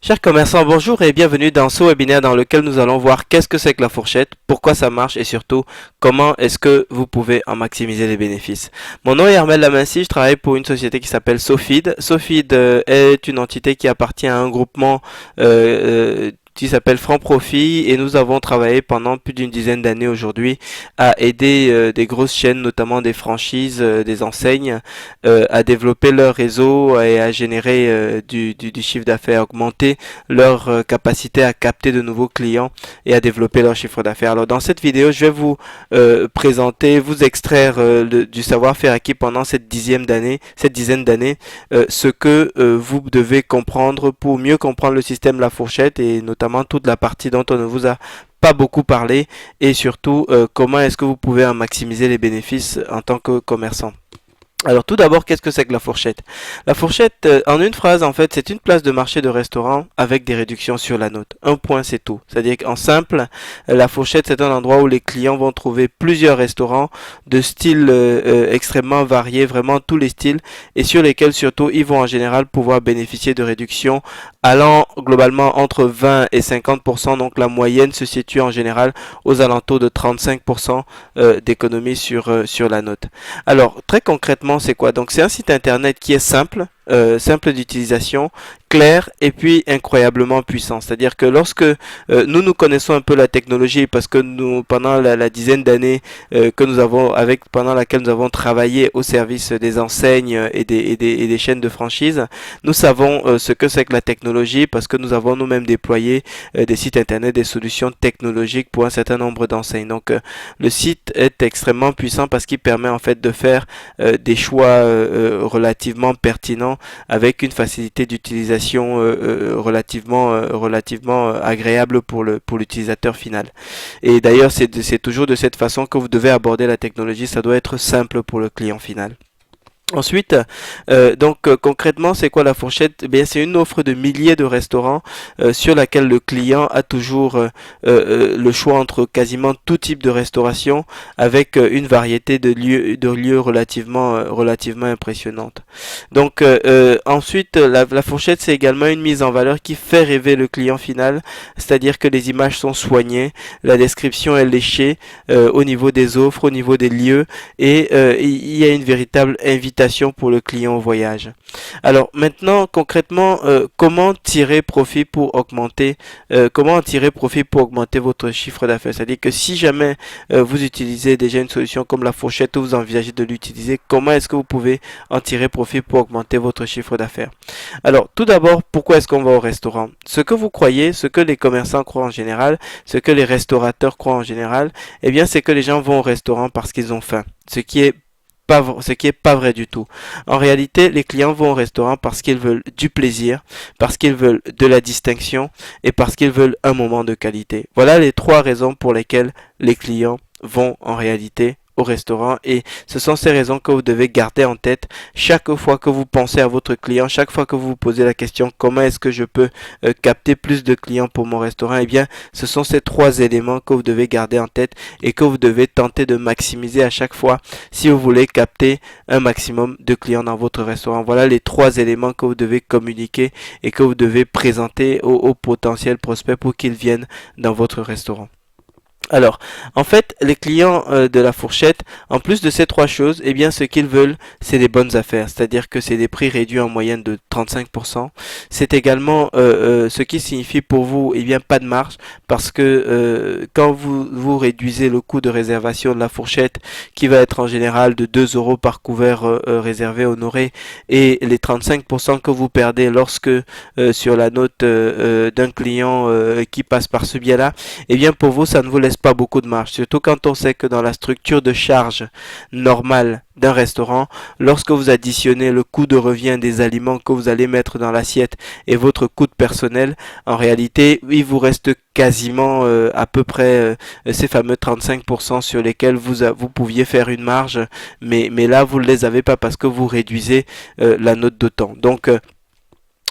Chers commerçants, bonjour et bienvenue dans ce webinaire dans lequel nous allons voir qu'est-ce que c'est que la fourchette, pourquoi ça marche et surtout comment est-ce que vous pouvez en maximiser les bénéfices. Mon nom est Armel Lamincy, je travaille pour une société qui s'appelle Sofid. Sofid est une entité qui appartient à un groupement qui s'appelle Franc Profit et nous avons travaillé pendant plus d'une dizaine d'années aujourd'hui à aider des grosses chaînes, notamment des franchises, des enseignes, à développer leur réseau et à générer du chiffre d'affaires, augmenter leur capacité à capter de nouveaux clients et à développer leur chiffre d'affaires. Alors dans cette vidéo, je vais vous présenter, vous extraire du savoir-faire acquis pendant cette dizaine d'années, ce que vous devez comprendre pour mieux comprendre le système La Fourchette et notamment toute la partie dont on ne vous a pas beaucoup parlé et surtout comment est-ce que vous pouvez en maximiser les bénéfices en tant que commerçant. Alors tout d'abord, qu'est-ce que c'est que la fourchette? La fourchette, en une phrase, en fait, c'est une place de marché de restaurant avec des réductions sur la note. Un point, c'est tout. C'est-à-dire qu'en simple, la fourchette, c'est un endroit où les clients vont trouver plusieurs restaurants de styles extrêmement variés, vraiment tous les styles, et sur lesquels surtout, ils vont en général pouvoir bénéficier de réductions allant globalement entre 20 et 50%. Donc la moyenne se situe en général aux alentours de 35% d'économie sur la note. Alors, très concrètement, c'est quoi? Donc, c'est un site internet qui est simple d'utilisation, clair et puis incroyablement puissant. C'est-à-dire que lorsque nous connaissons un peu la technologie parce que nous, pendant la dizaine d'années que nous avons pendant laquelle nous avons travaillé au service des enseignes et des chaînes de franchise, nous savons ce que c'est que la technologie parce que nous avons nous-mêmes déployé des sites internet, des solutions technologiques pour un certain nombre d'enseignes. Donc, le site est extrêmement puissant parce qu'il permet en fait de faire des choix relativement pertinents avec une facilité d'utilisation relativement agréable pour l'utilisateur final. Et d'ailleurs, c'est toujours de cette façon que vous devez aborder la technologie. Ça doit être simple pour le client final. Ensuite, concrètement, c'est quoi la fourchette? Eh bien, c'est une offre de milliers de restaurants sur laquelle le client a toujours le choix entre quasiment tout type de restauration avec une variété de lieux relativement impressionnante. Donc, ensuite, la fourchette, c'est également une mise en valeur qui fait rêver le client final, c'est-à-dire que les images sont soignées, la description est léchée au niveau des offres, au niveau des lieux et il y a une véritable invitation pour le client au voyage. Alors maintenant, concrètement, comment tirer profit pour augmenter votre chiffre d'affaires? C'est-à-dire que si jamais vous utilisez déjà une solution comme la fourchette ou vous envisagez de l'utiliser, comment est-ce que vous pouvez en tirer profit pour augmenter votre chiffre d'affaires? Alors tout d'abord, pourquoi est-ce qu'on va au restaurant? Ce que vous croyez, ce que les commerçants croient en général, ce que les restaurateurs croient en général, eh bien c'est que les gens vont au restaurant parce qu'ils ont faim. Ce qui est pas vrai du tout. En réalité, les clients vont au restaurant parce qu'ils veulent du plaisir, parce qu'ils veulent de la distinction et parce qu'ils veulent un moment de qualité. Voilà les trois raisons pour lesquelles les clients vont en réalité au restaurant et ce sont ces raisons que vous devez garder en tête chaque fois que vous pensez à votre client, chaque fois que vous vous posez la question comment est-ce que je peux capter plus de clients pour mon restaurant. Eh bien, ce sont ces trois éléments que vous devez garder en tête et que vous devez tenter de maximiser à chaque fois si vous voulez capter un maximum de clients dans votre restaurant. Voilà les trois éléments que vous devez communiquer et que vous devez présenter aux potentiels prospects pour qu'ils viennent dans votre restaurant. Alors, en fait, les clients de la fourchette, en plus de ces trois choses, eh bien, ce qu'ils veulent, c'est des bonnes affaires. C'est-à-dire que c'est des prix réduits en moyenne de 35%. C'est également ce qui signifie pour vous, eh bien, pas de marge, parce que quand vous réduisez le coût de réservation de la fourchette, qui va être en général de 2 euros par couvert réservé honoré, et les 35% que vous perdez lorsque sur la note d'un client qui passe par ce biais-là, eh bien, pour vous, ça ne vous laisse pas beaucoup de marge, surtout quand on sait que dans la structure de charge normale d'un restaurant, lorsque vous additionnez le coût de revient des aliments que vous allez mettre dans l'assiette et votre coût de personnel, en réalité, il vous reste quasiment à peu près ces fameux 35% sur lesquels vous pouviez faire une marge, mais là, vous ne les avez pas parce que vous réduisez la note d'autant. Donc,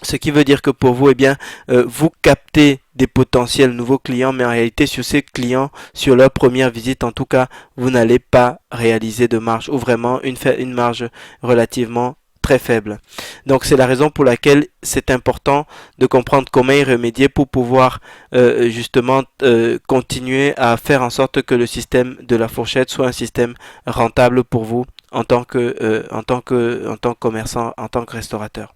ce qui veut dire que pour vous, eh bien, vous captez des potentiels nouveaux clients, mais en réalité, sur ces clients, sur leur première visite, en tout cas, vous n'allez pas réaliser de marge ou vraiment une marge relativement très faible. Donc c'est la raison pour laquelle c'est important de comprendre comment y remédier pour pouvoir justement continuer à faire en sorte que le système de la fourchette soit un système rentable pour vous en tant que commerçant, en tant que restaurateur.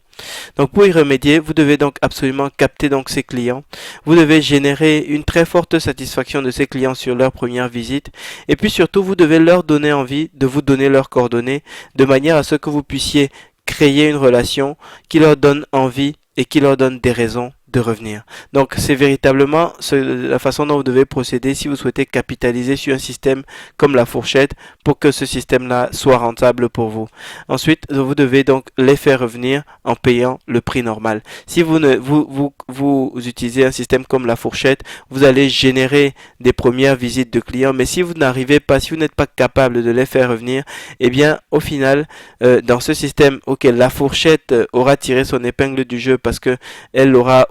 Donc pour y remédier, vous devez donc absolument capter donc ces clients. Vous devez générer une très forte satisfaction de ces clients sur leur première visite. Et puis surtout, vous devez leur donner envie de vous donner leurs coordonnées de manière à ce que vous puissiez créer une relation qui leur donne envie et qui leur donne des raisons de revenir. Donc c'est véritablement la façon dont vous devez procéder si vous souhaitez capitaliser sur un système comme la fourchette pour que ce système-là soit rentable pour vous. Ensuite, vous devez donc les faire revenir en payant le prix normal. Si vous utilisez un système comme la fourchette, vous allez générer des premières visites de clients, mais si vous n'arrivez pas, si vous n'êtes pas capable de les faire revenir, eh bien au final, dans ce système auquel la fourchette aura tiré son épingle du jeu parce que elle aura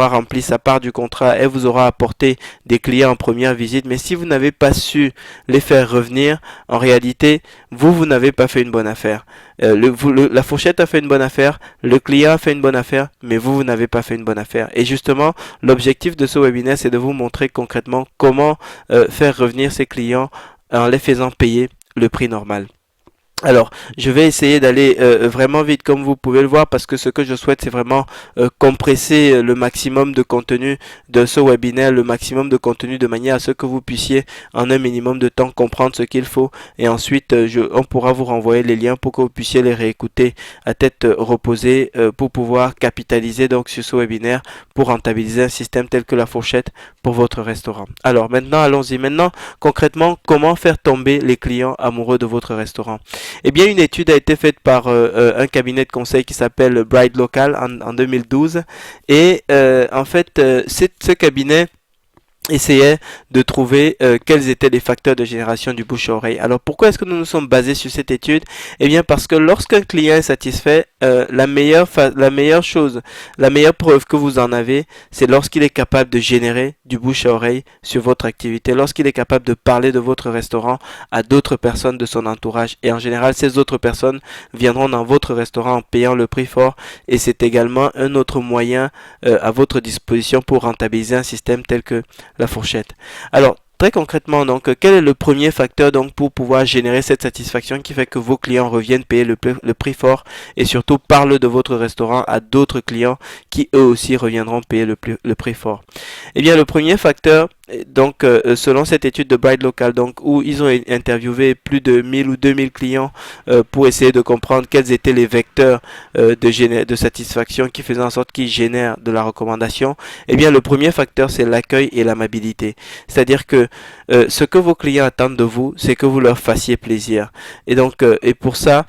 rempli sa part du contrat, elle vous aura apporté des clients en première visite, mais si vous n'avez pas su les faire revenir, en réalité, vous n'avez pas fait une bonne affaire. La fourchette a fait une bonne affaire, le client a fait une bonne affaire, mais vous n'avez pas fait une bonne affaire. Et justement, l'objectif de ce webinaire, c'est de vous montrer concrètement comment faire revenir ces clients en les faisant payer le prix normal. Alors, je vais essayer d'aller vraiment vite comme vous pouvez le voir parce que ce que je souhaite c'est vraiment compresser le maximum de contenu de ce webinaire, le maximum de contenu de manière à ce que vous puissiez en un minimum de temps comprendre ce qu'il faut et ensuite on pourra vous renvoyer les liens pour que vous puissiez les réécouter à tête reposée pour pouvoir capitaliser donc sur ce webinaire pour rentabiliser un système tel que la fourchette pour votre restaurant. Alors maintenant allons-y. Maintenant concrètement comment faire tomber les clients amoureux de votre restaurant? Eh bien, une étude a été faite par un cabinet de conseil qui s'appelle Bright Local en 2012 et en fait, ce cabinet essayait de trouver quels étaient les facteurs de génération du bouche à oreille. Alors pourquoi est-ce que nous nous sommes basés sur cette étude? Eh bien parce que lorsqu'un client est satisfait, la meilleure preuve que vous en avez, c'est lorsqu'il est capable de générer du bouche à oreille sur votre activité, lorsqu'il est capable de parler de votre restaurant à d'autres personnes de son entourage. Et en général, ces autres personnes viendront dans votre restaurant en payant le prix fort et c'est également un autre moyen à votre disposition pour rentabiliser un système tel que la fourchette. Alors, très concrètement, donc, quel est le premier facteur donc pour pouvoir générer cette satisfaction qui fait que vos clients reviennent payer le prix fort et surtout parlent de votre restaurant à d'autres clients qui eux aussi reviendront payer le prix fort? Eh bien, le premier facteur, donc, selon cette étude de Bright Local, donc, où ils ont interviewé plus de 1000 ou 2000 clients pour essayer de comprendre quels étaient les vecteurs de satisfaction qui faisaient en sorte qu'ils génèrent de la recommandation, eh bien, le premier facteur, c'est l'accueil et l'amabilité. C'est-à-dire que ce que vos clients attendent de vous, c'est que vous leur fassiez plaisir. Et donc, et pour ça,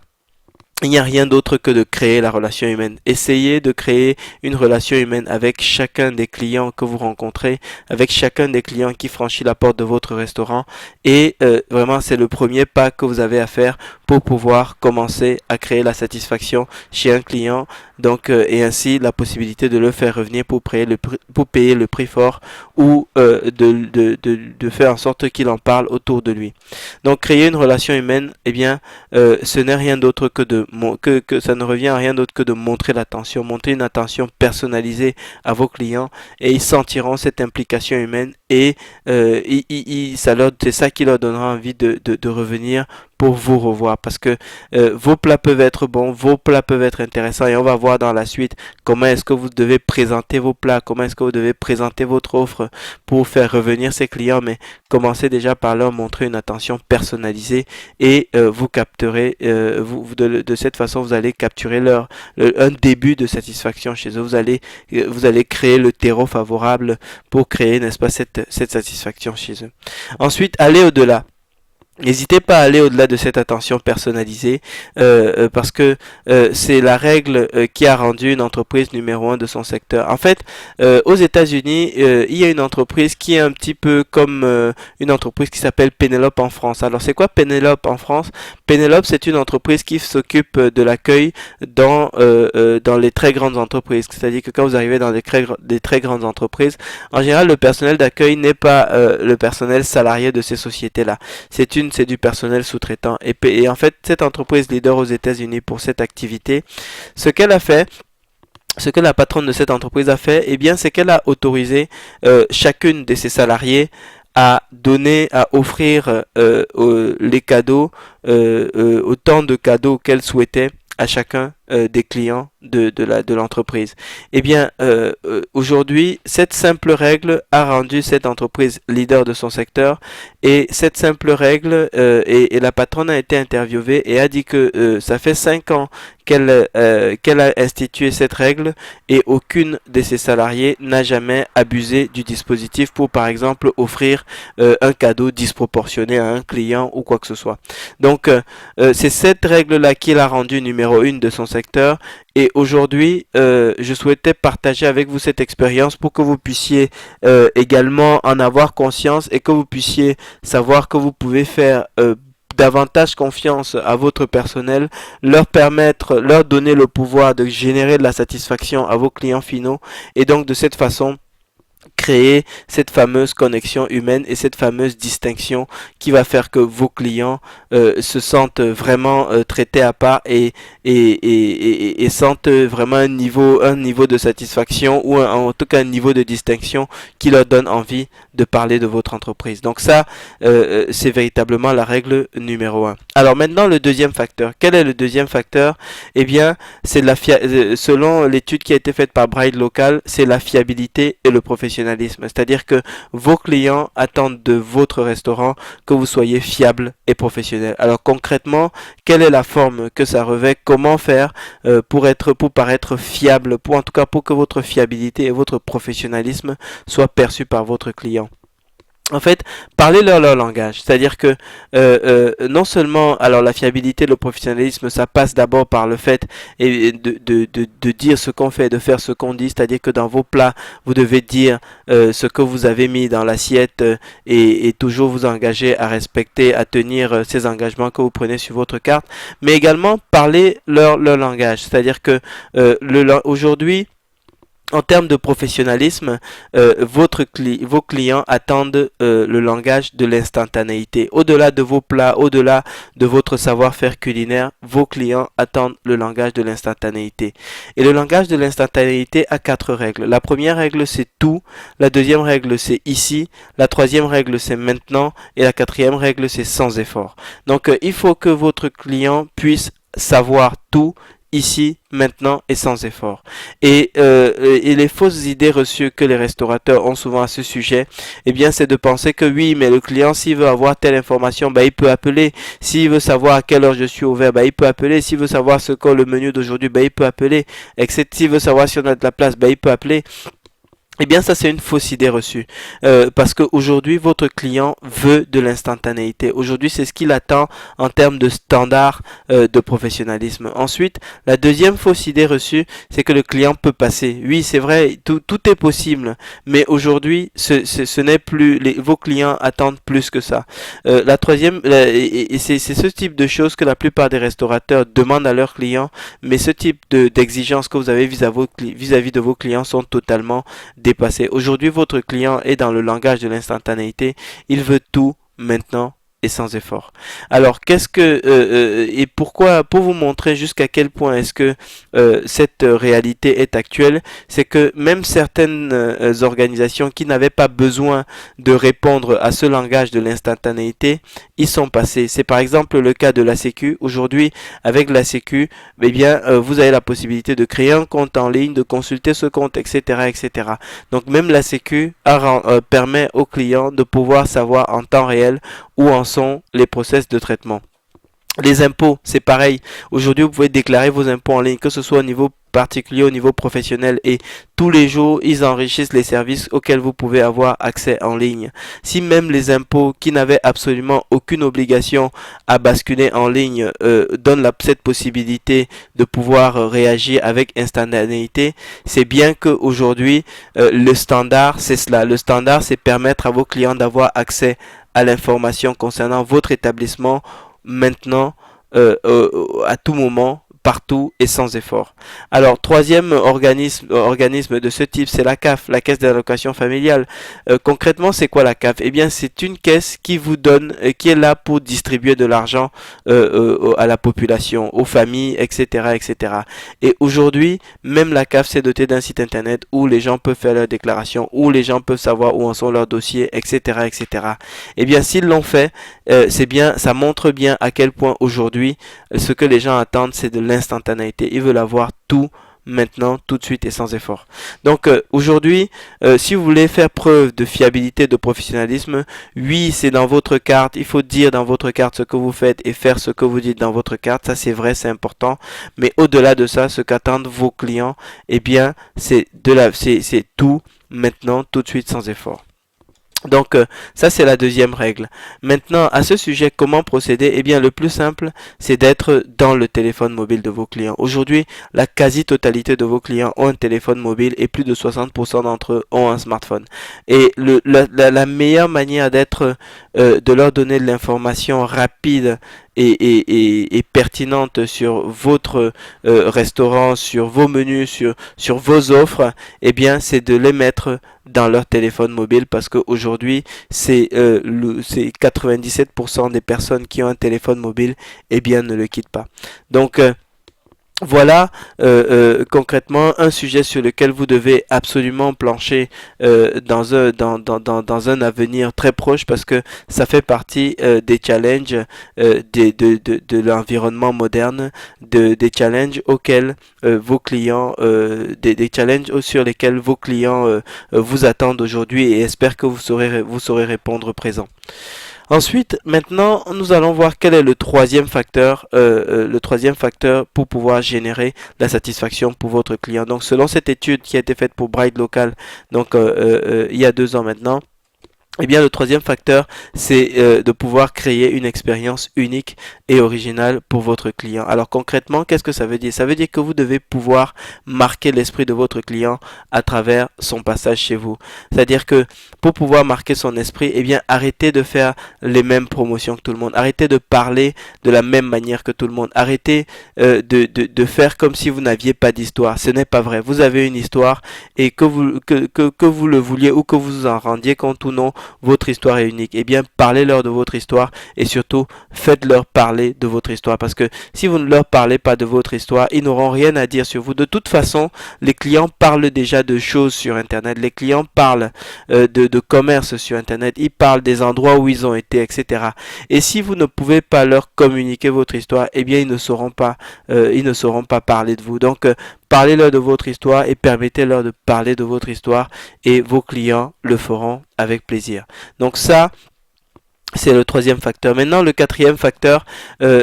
il n'y a rien d'autre que de créer la relation humaine. Essayez de créer une relation humaine avec chacun des clients que vous rencontrez, avec chacun des clients qui franchit la porte de votre restaurant. Et vraiment, c'est le premier pas que vous avez à faire pour pouvoir commencer à créer la satisfaction chez un client. Donc, et ainsi la possibilité de le faire revenir pour payer le prix fort ou de faire en sorte qu'il en parle autour de lui. Donc, créer une relation humaine, eh bien, ce n'est rien d'autre que ça ne revient à rien d'autre que de montrer l'attention, montrer une attention personnalisée à vos clients et ils sentiront cette implication humaine et c'est ça qui leur donnera envie de revenir pour vous revoir parce que vos plats peuvent être bons, vos plats peuvent être intéressants et on va voir dans la suite comment est-ce que vous devez présenter vos plats, comment est-ce que vous devez présenter votre offre pour faire revenir ces clients, mais commencez déjà par leur montrer une attention personnalisée et vous capterez, de cette façon vous allez capturer un début de satisfaction chez eux, vous allez créer le terreau favorable pour créer, n'est-ce pas, cette satisfaction chez eux. Ensuite, allez au-delà. N'hésitez pas à aller au-delà de cette attention personnalisée parce que c'est la règle qui a rendu une entreprise numéro 1 de son secteur. En fait, aux États-Unis, il y a une entreprise qui est un petit peu comme une entreprise qui s'appelle Penelope en France. Alors, c'est quoi Penelope en France? Penelope, c'est une entreprise qui s'occupe de l'accueil dans les très grandes entreprises. C'est-à-dire que quand vous arrivez dans des très grandes entreprises, en général, le personnel d'accueil n'est pas le personnel salarié de ces sociétés-là. C'est une c'est du personnel sous-traitant. Et en fait, cette entreprise leader aux États-Unis pour cette activité, ce qu'elle a fait, ce que la patronne de cette entreprise a fait, eh bien, c'est qu'elle a autorisé chacune de ses salariés à donner, à offrir les cadeaux, autant de cadeaux qu'elle souhaitait à chacun des clients de l'entreprise. Eh bien, aujourd'hui, cette simple règle a rendu cette entreprise leader de son secteur, et cette simple règle, et la patronne a été interviewée et a dit que ça fait 5 ans qu'elle a institué cette règle, et aucune de ses salariés n'a jamais abusé du dispositif pour, par exemple, offrir un cadeau disproportionné à un client ou quoi que ce soit. Donc, c'est cette règle-là qui l'a rendue numéro 1 de son secteur. Et aujourd'hui, je souhaitais partager avec vous cette expérience pour que vous puissiez également en avoir conscience, et que vous puissiez savoir que vous pouvez faire davantage confiance à votre personnel, leur donner le pouvoir de générer de la satisfaction à vos clients finaux, et donc de cette façon créer cette fameuse connexion humaine et cette fameuse distinction qui va faire que vos clients se sentent vraiment traités à part, et sentent vraiment un niveau de satisfaction, ou en tout cas un niveau de distinction qui leur donne envie de parler de votre entreprise. Donc ça, c'est véritablement la règle numéro 1. Alors maintenant, le deuxième facteur. Quel est le deuxième facteur? Eh bien, c'est selon l'étude qui a été faite par Bride Local, c'est la fiabilité et le professionnalisme. C'est-à-dire que vos clients attendent de votre restaurant que vous soyez fiable et professionnel. Alors concrètement, quelle est la forme que ça revêt? Comment faire pour paraître fiable, en tout cas pour que votre fiabilité et votre professionnalisme soient perçus par votre client? En fait, parlez leur langage. C'est-à-dire que non seulement, alors la fiabilité, le professionnalisme, ça passe d'abord par le fait de dire ce qu'on fait, de faire ce qu'on dit. C'est-à-dire que dans vos plats, vous devez dire ce que vous avez mis dans l'assiette, et toujours vous engager à respecter, à tenir ces engagements que vous prenez sur votre carte. Mais également, parler leur langage. C'est-à-dire que aujourd'hui, en termes de professionnalisme, vos clients attendent le langage de l'instantanéité. Au-delà de vos plats, au-delà de votre savoir-faire culinaire, vos clients attendent le langage de l'instantanéité. Et le langage de l'instantanéité a 4 règles. La première règle, c'est tout. La deuxième règle, c'est ici. La troisième règle, c'est maintenant. Et la quatrième règle, c'est sans effort. Donc, il faut que votre client puisse savoir tout ici, maintenant et sans effort. Et les fausses idées reçues que les restaurateurs ont souvent à ce sujet, eh bien, c'est de penser que oui, mais le client, s'il veut avoir telle information, ben, il peut appeler. S'il veut savoir à quelle heure je suis ouvert, ben, il peut appeler. S'il veut savoir ce qu'est le menu d'aujourd'hui, ben, il peut appeler. Etc. S'il veut savoir si on a de la place, ben, il peut appeler. Eh bien, ça, c'est une fausse idée reçue. Parce qu'aujourd'hui, votre client veut de l'instantanéité. Aujourd'hui, c'est ce qu'il attend en termes de standard de professionnalisme. Ensuite, la deuxième fausse idée reçue, c'est que le client peut passer. Oui, c'est vrai, tout est possible. Mais aujourd'hui, ce n'est plus... vos clients attendent plus que ça. La troisième, et c'est ce type de choses que la plupart des restaurateurs demandent à leurs clients. Mais ce type d'exigences que vous avez vis-à-vis de vos clients sont totalement dépassé. Aujourd'hui, votre client est dans le langage de l'instantanéité. Il veut tout maintenant et sans effort. Alors, et pourquoi, pour vous montrer jusqu'à quel point est-ce que cette réalité est actuelle, c'est que même certaines organisations qui n'avaient pas besoin de répondre à ce langage de l'instantanéité, y sont passées. C'est par exemple le cas de la Sécu. Aujourd'hui, avec la Sécu, eh bien, vous avez la possibilité de créer un compte en ligne, de consulter ce compte, etc., etc. Donc, même la Sécu permet aux clients de pouvoir savoir en temps réel où en sont les process de traitement. Les impôts, c'est pareil. Aujourd'hui, vous pouvez déclarer vos impôts en ligne, que ce soit au niveau particulier, au niveau professionnel, et tous les jours, ils enrichissent les services auxquels vous pouvez avoir accès en ligne. Si même les impôts qui n'avaient absolument aucune obligation à basculer en ligne donnent cette possibilité de pouvoir réagir avec instantanéité, c'est bien qu'aujourd'hui, le standard, c'est cela. Le standard, c'est permettre à vos clients d'avoir accès à l'information concernant votre établissement maintenant, à tout moment, partout et sans effort. Alors, troisième organisme de ce type, c'est la CAF, la Caisse d'allocation familiale. Concrètement, c'est quoi la CAF? Eh bien, c'est une caisse qui vous donne, qui est là pour distribuer de l'argent à la population, aux familles, etc., etc. Et aujourd'hui, même la CAF s'est dotée d'un site internet où les gens peuvent faire leurs déclarations, où les gens peuvent savoir où en sont leurs dossiers, etc., etc. Eh bien, s'ils l'ont fait, c'est bien, ça montre bien à quel point aujourd'hui, ce que les gens attendent, c'est de l'instantanéité. Ils veulent avoir tout maintenant, tout de suite et sans effort. Donc aujourd'hui, si vous voulez faire preuve de fiabilité, de professionnalisme, oui, c'est dans votre carte. Il faut dire dans votre carte ce que vous faites et faire ce que vous dites dans votre carte. Ça, c'est vrai, c'est important. Mais au-delà de ça, ce qu'attendent vos clients, eh bien, c'est tout maintenant, tout de suite, sans effort. Donc ça c'est la deuxième règle. Maintenant à ce sujet, comment procéder? Eh bien le plus simple, c'est d'être dans le téléphone mobile de vos clients. Aujourd'hui, la quasi-totalité de vos clients ont un téléphone mobile et plus de 60% d'entre eux ont un smartphone. Et la meilleure manière d'être, de leur donner de l'information rapide et pertinente sur votre restaurant, sur vos menus, sur vos offres, eh bien c'est de les mettre dans leur téléphone mobile, parce qu'aujourd'hui c'est 97% des personnes qui ont un téléphone mobile, eh bien ne le quittent pas. Donc voilà concrètement un sujet sur lequel vous devez absolument plancher dans un avenir très proche, parce que ça fait partie des challenges de l'environnement moderne, des challenges auxquels vos clients, des challenges sur lesquels vos clients vous attendent aujourd'hui, et espèrent que vous saurez répondre présent. Ensuite, maintenant, nous allons voir quel est le troisième facteur pour pouvoir générer la satisfaction pour votre client. Donc, selon cette étude qui a été faite pour Bright Local, donc il y a 2 ans maintenant, eh bien, le troisième facteur, c'est de pouvoir créer une expérience unique et originale pour votre client. Alors concrètement, qu'est-ce que ça veut dire? Ça veut dire que vous devez pouvoir marquer l'esprit de votre client à travers son passage chez vous. C'est-à-dire que pour pouvoir marquer son esprit, eh bien, arrêtez de faire les mêmes promotions que tout le monde. Arrêtez de parler de la même manière que tout le monde. Arrêtez de faire comme si vous n'aviez pas d'histoire. Ce n'est pas vrai. Vous avez une histoire, et que vous le vouliez ou que vous en rendiez compte ou non, votre histoire est unique. Eh bien, parlez-leur de votre histoire, et surtout, faites-leur parler de votre histoire. Parce que si vous ne leur parlez pas de votre histoire, ils n'auront rien à dire sur vous. De toute façon, les clients parlent déjà de choses sur Internet. Les clients parlent de commerce sur Internet. Ils parlent des endroits où ils ont été, etc. Et si vous ne pouvez pas leur communiquer votre histoire, eh bien, ils ne sauront pas parler de vous. Donc, parlez-leur de votre histoire et permettez-leur de parler de votre histoire, et vos clients le feront avec plaisir. Donc ça, c'est le troisième facteur. Maintenant, le quatrième facteur,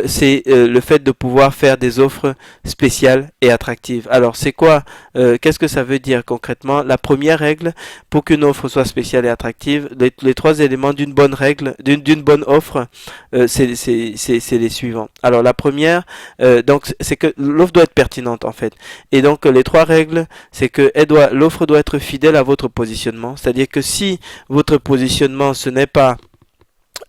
c'est le fait de pouvoir faire des offres spéciales et attractives. Alors, c'est quoi? Qu'est-ce que ça veut dire concrètement? La première règle pour qu'une offre soit spéciale et attractive, les 3 éléments d'une bonne règle, d'une bonne offre, c'est les suivants. Alors, la première, donc, c'est que l'offre doit être pertinente en fait. Et donc, les 3 règles, c'est que l'offre doit être fidèle à votre positionnement. C'est-à-dire que si votre positionnement, ce n'est pas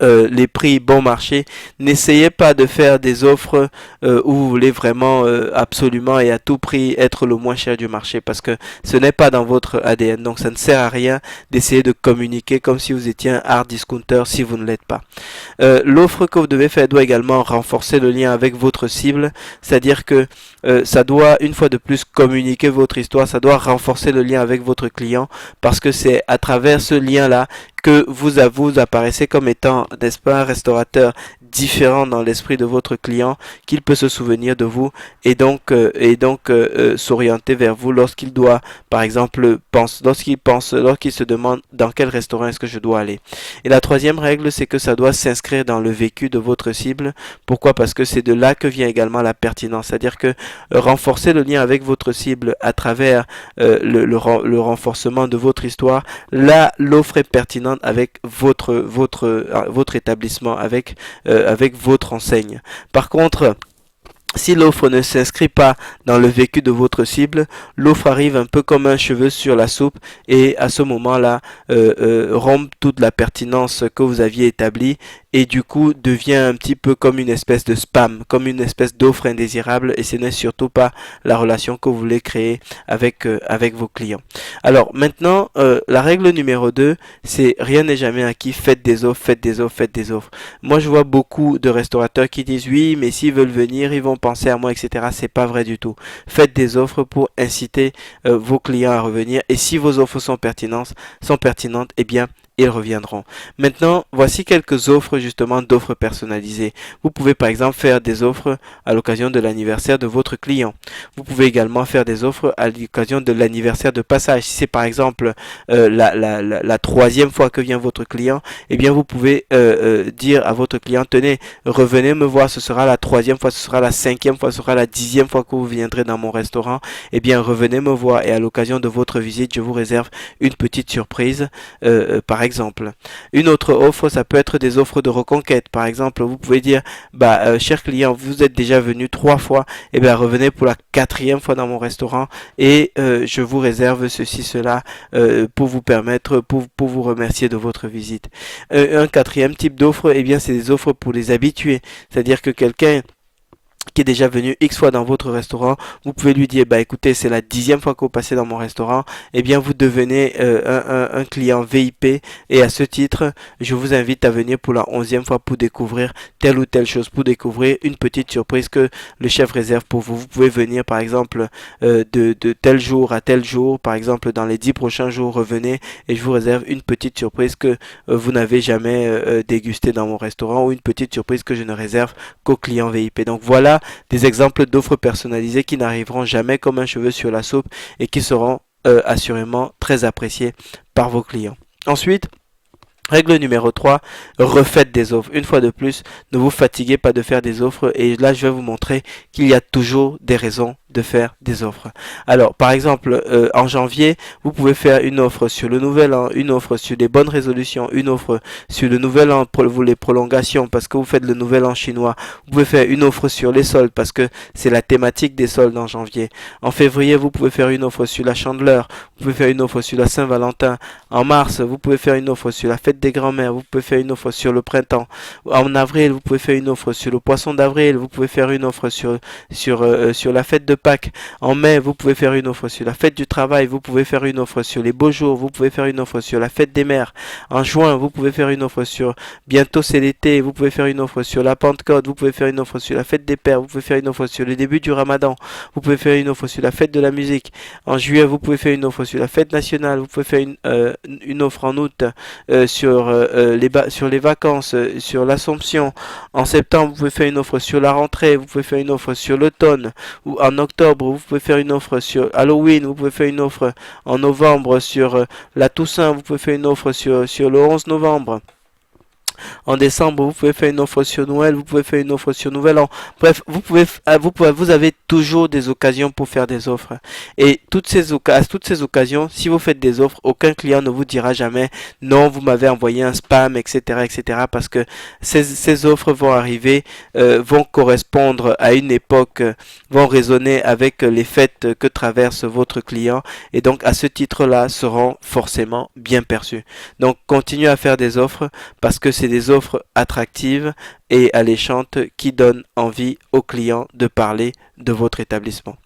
les prix bon marché, n'essayez pas de faire des offres où vous voulez vraiment absolument et à tout prix être le moins cher du marché, parce que ce n'est pas dans votre ADN. Donc ça ne sert à rien d'essayer de communiquer comme si vous étiez un hard discounter si vous ne l'êtes pas. L'offre que vous devez faire doit également renforcer le lien avec votre cible, c'est-à-dire que ça doit une fois de plus communiquer votre histoire, ça doit renforcer le lien avec votre client, parce que c'est à travers ce lien-là que vous apparaissez comme étant, n'est-ce pas, un restaurateur différent dans l'esprit de votre client, qu'il peut se souvenir de vous, et donc s'orienter vers vous lorsqu'il doit, par exemple, lorsqu'il se demande dans quel restaurant est-ce que je dois aller. Et la troisième règle, c'est que ça doit s'inscrire dans le vécu de votre cible. Pourquoi? Parce que c'est de là que vient également la pertinence, c'est-à-dire que renforcer le lien avec votre cible à travers le renforcement de votre histoire, là l'offre est pertinente avec votre établissement, avec votre enseigne. Par contre, si l'offre ne s'inscrit pas dans le vécu de votre cible, l'offre arrive un peu comme un cheveu sur la soupe, et à ce moment-là, rompt toute la pertinence que vous aviez établie, et du coup devient un petit peu comme une espèce de spam, comme une espèce d'offre indésirable, et ce n'est surtout pas la relation que vous voulez créer avec vos clients. Alors maintenant, la règle numéro 2, c'est rien n'est jamais acquis, faites des offres, faites des offres, faites des offres. Moi je vois beaucoup de restaurateurs qui disent oui, mais s'ils veulent venir, ils vont penser à moi, etc. C'est pas vrai du tout. Faites des offres pour inciter vos clients à revenir, et si vos offres sont pertinentes, eh bien ils reviendront. Maintenant, voici quelques offres justement d'offres personnalisées. Vous pouvez par exemple faire des offres à l'occasion de l'anniversaire de votre client. Vous pouvez également faire des offres à l'occasion de l'anniversaire de passage. Si c'est par exemple la troisième fois que vient votre client, eh bien vous pouvez dire à votre client, tenez, revenez me voir, ce sera la troisième fois, ce sera la cinquième fois, ce sera la 10e fois que vous viendrez dans mon restaurant. Eh bien revenez me voir, et à l'occasion de votre visite, je vous réserve une petite surprise par exemple. Une autre offre, ça peut être des offres de reconquête. Par exemple, vous pouvez dire, cher client, vous êtes déjà venu 3 fois, et bien revenez pour la 4e fois dans mon restaurant, et je vous réserve ceci, cela, pour vous permettre, pour vous remercier de votre visite. Un quatrième type d'offre, eh bien c'est des offres pour les habitués. C'est-à-dire que quelqu'un qui est déjà venu X fois dans votre restaurant, vous pouvez lui dire, écoutez, c'est la 10e fois que vous passez dans mon restaurant, eh bien vous devenez un client VIP, et à ce titre, je vous invite à venir pour la 11e fois pour découvrir telle ou telle chose, pour découvrir une petite surprise que le chef réserve pour vous. Vous pouvez venir par exemple de tel jour à tel jour, par exemple dans les 10 prochains jours, revenez et je vous réserve une petite surprise que vous n'avez jamais dégustée dans mon restaurant, ou une petite surprise que je ne réserve qu'aux clients VIP. Donc voilà des exemples d'offres personnalisées qui n'arriveront jamais comme un cheveu sur la soupe, et qui seront assurément très appréciés par vos clients. Ensuite, règle numéro 3, refaites des offres. Une fois de plus, ne vous fatiguez pas de faire des offres, et là je vais vous montrer qu'il y a toujours des raisons de faire des offres. Alors par exemple en janvier, vous pouvez faire une offre sur le nouvel an, une offre sur les bonnes résolutions, une offre sur le nouvel an pour les prolongations parce que vous faites le nouvel an chinois. Vous pouvez faire une offre sur les soldes parce que c'est la thématique des soldes en janvier. En février, vous pouvez faire une offre sur la Chandeleur, vous pouvez faire une offre sur la Saint-Valentin. En mars, vous pouvez faire une offre sur la fête des grands-mères, vous pouvez faire une offre sur le printemps. En avril, vous pouvez faire une offre sur le poisson d'avril, vous pouvez faire une offre sur la fête de Pâques. En mai, vous pouvez faire une offre sur la fête du travail, vous pouvez faire une offre sur les beaux jours, vous pouvez faire une offre sur la fête des mères. En juin, vous pouvez faire une offre sur bientôt c'est l'été, vous pouvez faire une offre sur la Pentecôte, vous pouvez faire une offre sur la fête des pères, vous pouvez faire une offre sur le début du Ramadan, vous pouvez faire une offre sur la fête de la musique. En juillet, vous pouvez faire une offre sur la fête nationale, vous pouvez faire une offre en août sur les vacances, sur l'Assomption. En septembre, vous pouvez faire une offre sur la rentrée, vous pouvez faire une offre sur l'automne. Ou en octobre, vous pouvez faire une offre sur Halloween, vous pouvez faire une offre en novembre sur la Toussaint, vous pouvez faire une offre sur le 11 novembre. En décembre, vous pouvez faire une offre sur Noël, vous pouvez faire une offre sur Nouvel An. Bref, vous avez toujours des occasions pour faire des offres. Et à toutes ces occasions, si vous faites des offres, aucun client ne vous dira jamais non, vous m'avez envoyé un spam, etc., etc. Parce que ces offres vont arriver, vont correspondre à une époque, vont résonner avec les fêtes que traverse votre client, et donc à ce titre-là seront forcément bien perçus. Donc continuez à faire des offres parce que c'est des offres attractives et alléchantes qui donnent envie aux clients de parler de votre établissement.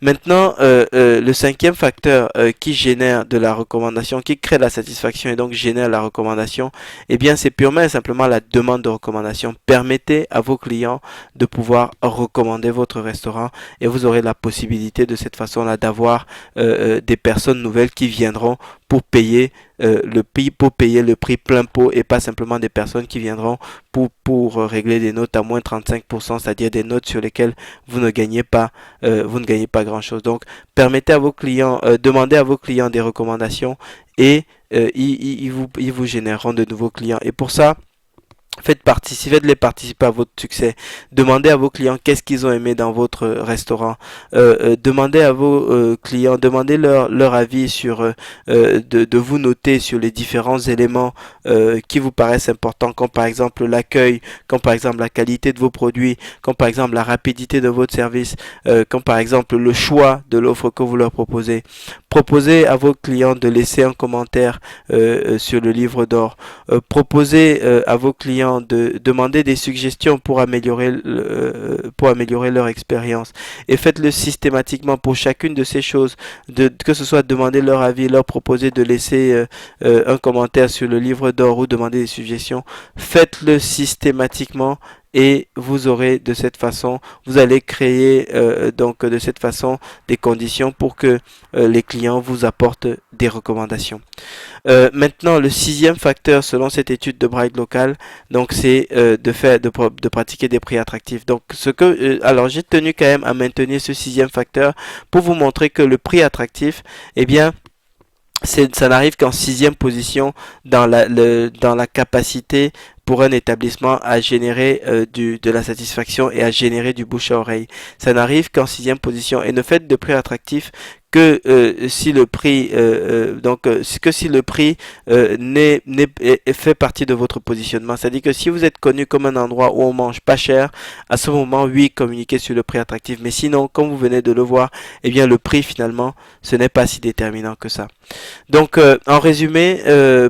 Maintenant, le cinquième facteur qui génère de la recommandation, qui crée la satisfaction et donc génère la recommandation, eh bien c'est purement et simplement la demande de recommandation. Permettez à vos clients de pouvoir recommander votre restaurant, et vous aurez la possibilité de cette façon-là d'avoir des personnes nouvelles qui viendront pour payer le prix plein pot, et pas simplement des personnes qui viendront pour régler des notes à moins 35%, c'est-à-dire des notes sur lesquelles vous ne gagnez pas grand chose. Donc permettez à vos clients, demandez à vos clients des recommandations, et ils vous généreront de nouveaux clients. Et pour ça, faites-les participer à votre succès. Demandez à vos clients qu'est-ce qu'ils ont aimé dans votre restaurant. Demandez à vos clients, demandez leur avis sur de vous noter sur les différents éléments qui vous paraissent importants, comme par exemple l'accueil, comme par exemple la qualité de vos produits, comme par exemple la rapidité de votre service, comme par exemple le choix de l'offre que vous leur proposez. Proposez à vos clients de laisser un commentaire sur le livre d'or. Proposez à vos clients clients, de demander des suggestions pour améliorer leur expérience. Et faites-le systématiquement pour chacune de ces choses, que ce soit demander leur avis, leur proposer de laisser un commentaire sur le livre d'or ou demander des suggestions. Faites-le systématiquement et vous aurez de cette façon, vous allez créer donc de cette façon des conditions pour que les clients vous apportent des recommandations. Maintenant, le sixième facteur selon cette étude de Bright Local, donc c'est de pratiquer des prix attractifs. Donc alors j'ai tenu quand même à maintenir ce sixième facteur pour vous montrer que le prix attractif, eh bien ça n'arrive qu'en sixième position dans la capacité pour un établissement à générer de la satisfaction et à générer du bouche à oreille. Ça n'arrive qu'en sixième position. Et ne faites de prix attractif que si le prix fait partie de votre positionnement. C'est-à-dire que si vous êtes connu comme un endroit où on mange pas cher, à ce moment, oui, communiquez sur le prix attractif. Mais sinon, comme vous venez de le voir, eh bien le prix finalement, ce n'est pas si déterminant que ça. Donc, en résumé,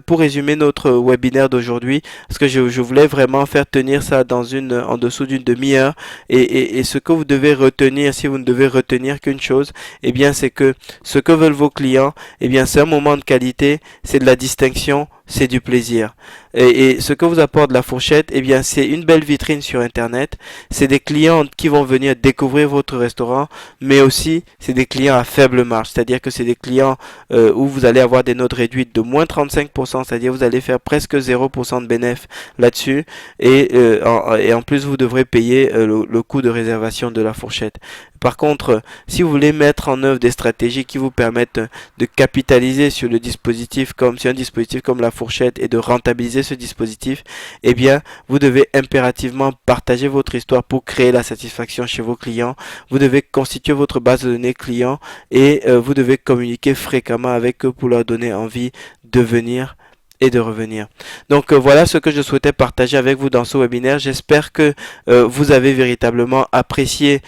pour résumer notre webinaire d'aujourd'hui, parce que je voulais vraiment faire tenir ça en dessous d'une demi-heure, et ce que vous devez retenir, si vous ne devez retenir qu'une chose, eh bien c'est que ce que veulent vos clients, eh bien c'est un moment de qualité, c'est de la distinction, c'est du plaisir. Et ce que vous apporte la fourchette, eh bien c'est une belle vitrine sur internet, c'est des clients qui vont venir découvrir votre restaurant, mais aussi c'est des clients à faible marge, c'est-à-dire que c'est des clients où vous allez avoir des notes réduites de moins 35%, c'est-à-dire vous allez faire presque 0% de bénéfice là-dessus, et en plus vous devrez payer le coût de réservation de la fourchette. Par contre, si vous voulez mettre en œuvre des stratégies qui vous permettent de capitaliser sur le dispositif sur un dispositif comme la fourchette et de rentabiliser ce dispositif, eh bien, vous devez impérativement partager votre histoire pour créer la satisfaction chez vos clients. Vous devez constituer votre base de données clients et vous devez communiquer fréquemment avec eux pour leur donner envie de venir et de revenir. Donc voilà ce que je souhaitais partager avec vous dans ce webinaire. J'espère que vous avez véritablement apprécié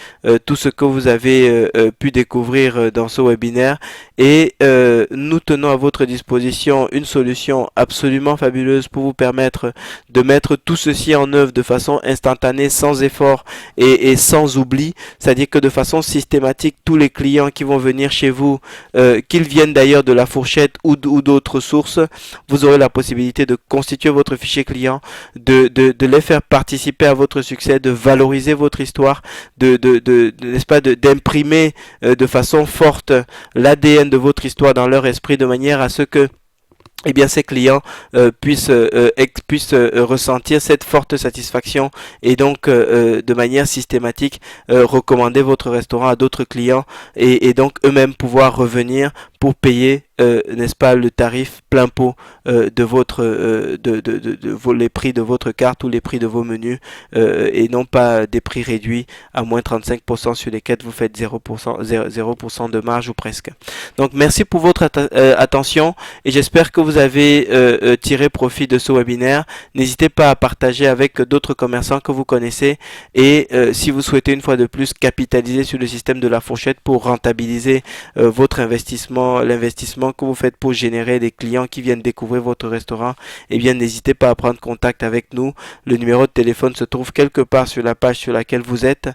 tout ce que vous avez pu découvrir dans ce webinaire, et nous tenons à votre disposition une solution absolument fabuleuse pour vous permettre de mettre tout ceci en œuvre de façon instantanée, sans effort et sans oubli. C'est-à-dire que de façon systématique, tous les clients qui vont venir chez vous, qu'ils viennent d'ailleurs de la fourchette ou d'autres sources, vous aurez la possibilité de constituer votre fichier client, de les faire participer à votre succès, de valoriser votre histoire, n'est-ce pas, d'imprimer de façon forte l'ADN de votre histoire dans leur esprit, de manière à ce que ces clients puissent ressentir cette forte satisfaction, et donc de manière systématique recommander votre restaurant à d'autres clients, et donc eux-mêmes pouvoir revenir pour payer n'est-ce pas, le tarif plein pot de votre les prix de votre carte ou les prix de vos menus, et non pas des prix réduits à moins 35% sur lesquels vous faites 0% de marge ou presque. Donc merci pour votre attention, et j'espère que vous avez tiré profit de ce webinaire. N'hésitez pas à partager avec d'autres commerçants que vous connaissez, et si vous souhaitez une fois de plus capitaliser sur le système de la fourchette pour rentabiliser votre investissement, l'investissement que vous faites pour générer des clients qui viennent découvrir votre restaurant, eh bien n'hésitez pas à prendre contact avec nous. Le numéro de téléphone se trouve quelque part sur la page sur laquelle vous êtes.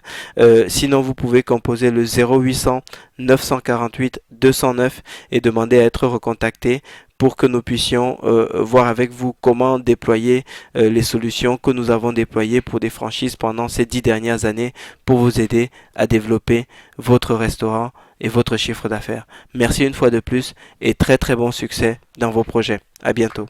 Sinon vous pouvez composer le 0800 948 209 et demander à être recontacté pour que nous puissions voir avec vous comment déployer les solutions que nous avons déployées pour des franchises pendant ces 10 dernières années pour vous aider à développer votre restaurant et votre chiffre d'affaires. Merci une fois de plus, et très très bon succès dans vos projets. À bientôt.